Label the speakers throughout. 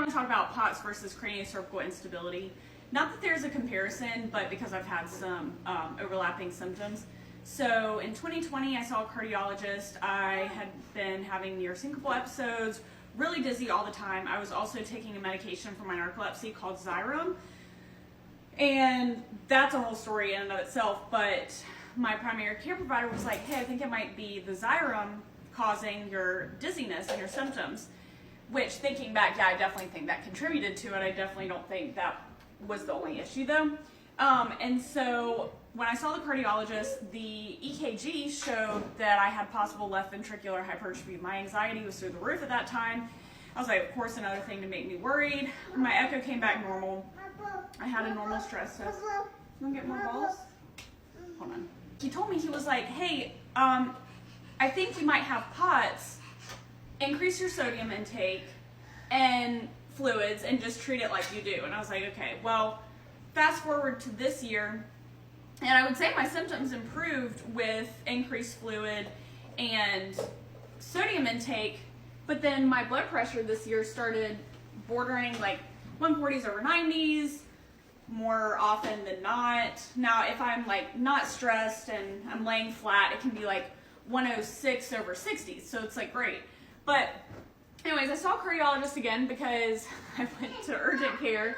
Speaker 1: want to talk about POTS versus craniocervical instability. Not that there's a comparison, but because I've had some overlapping symptoms. So in 2020, I saw a cardiologist. I had been having near syncopal episodes, really dizzy all the time. I was also taking a medication for my narcolepsy called Xyrem. And that's a whole story in and of itself, but my primary care provider was like, hey, I think it might be the Xyrem causing your dizziness and your symptoms, which thinking back, yeah, I definitely think that contributed to it. I definitely don't think that was the only issue though. And so when I saw the cardiologist, the EKG showed that I had possible left ventricular hypertrophy. My anxiety was through the roof at that time. I was like, of course, another thing to make me worried. My echo came back normal. I had a normal stress test. You want to get more balls? Hold on. He told me, he was like, hey, I think you might have POTS. Increase your sodium intake and fluids and just treat it like you do. And I was like, okay, well, fast forward to this year, and I would say my symptoms improved with increased fluid and sodium intake, but then my blood pressure this year started bordering like 140s over 90s more often than not. Now, if I'm like not stressed and I'm laying flat, it can be like 106 over 60s, so it's like great. But anyways, I saw a cardiologist again because I went to urgent care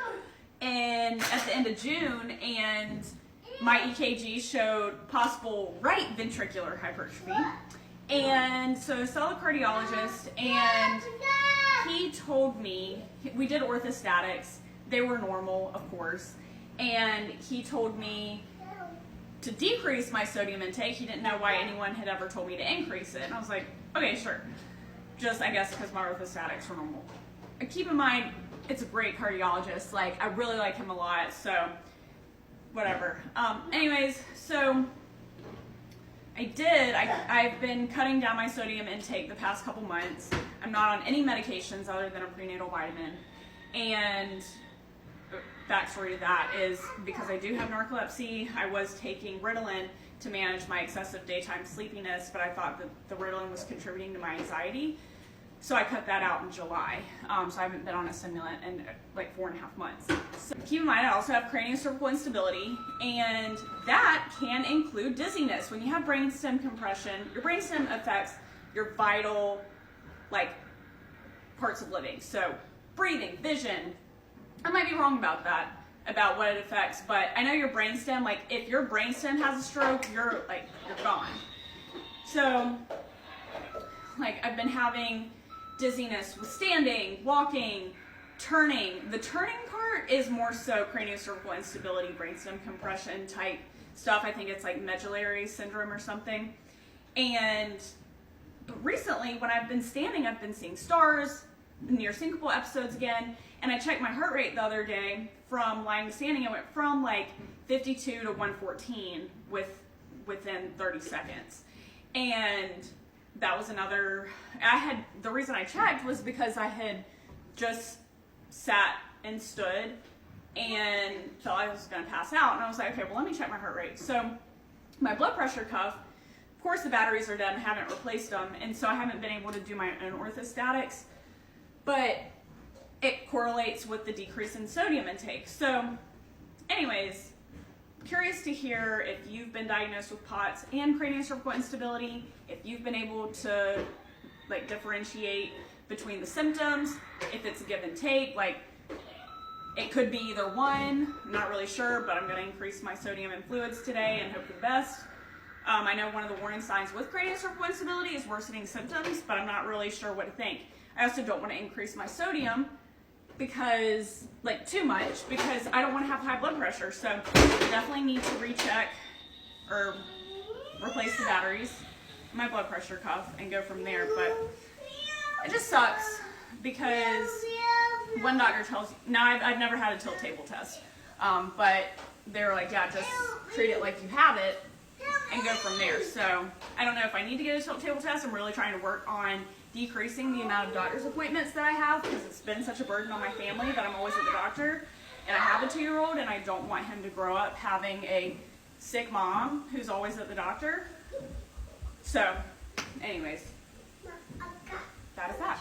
Speaker 1: and at the end of June, and my EKG showed possible right ventricular hypertrophy. And so I saw the cardiologist, and he told me, we did orthostatics, they were normal, of course, and he told me to decrease my sodium intake. He didn't know why anyone had ever told me to increase it. And I was like, okay, sure. Just, I guess, because my orthostatics were normal. Keep in mind, it's a great cardiologist. Like, I really like him a lot, so whatever. Anyways, so I've been cutting down my sodium intake the past couple months. I'm not on any medications other than a prenatal vitamin. And backstory to that is because I do have narcolepsy, I was taking Ritalin to manage my excessive daytime sleepiness, but I thought that the Ritalin was contributing to my anxiety. So I cut that out in July. So I haven't been on a stimulant in like 4.5 months. So keep in mind, I also have craniocervical instability, and that can include dizziness. When you have brainstem compression, your brainstem affects your vital, like, parts of living. So breathing, vision. I might be wrong about that, about what it affects, but I know your brainstem, like if your brainstem has a stroke, you're gone. So, like, I've been having dizziness with standing, walking, turning. The turning part is more so craniocervical instability, brainstem compression type stuff. I think it's like medullary syndrome or something. And recently, when I've been standing, I've been seeing stars, near syncopal episodes again, and I checked my heart rate the other day from lying to standing. It went from like 52 to 114 within 30 seconds. And that was another, the reason I checked was because I had just sat and stood and felt I was going to pass out. And I was like, okay, well, let me check my heart rate. So my blood pressure cuff, of course the batteries are dead, I haven't replaced them. And so I haven't been able to do my own orthostatics, but it correlates with the decrease in sodium intake. So anyways, curious to hear if you've been diagnosed with POTS and craniocervical instability, if you've been able to like differentiate between the symptoms, if it's a give and take, like it could be either one, I'm not really sure, but I'm going to increase my sodium and fluids today and hope for the best. I know one of the warning signs with craniocervical instability is worsening symptoms, but I'm not really sure what to think. I also don't want to increase my sodium because, like, too much, because I don't want to have high blood pressure. So definitely need to recheck or replace the batteries, my blood pressure cuff, and go from there. But it just sucks because one doctor tells you, now I've never had a tilt table test, but they were like, yeah, just treat it like you have it and go from there. So I don't know if I need to get a tilt table test. I'm really trying to work on decreasing the amount of doctor's appointments that I have because it's been such a burden on my family that I'm always at the doctor. And I have a 2-year-old, and I don't want him to grow up having a sick mom who's always at the doctor. So anyways, that is that.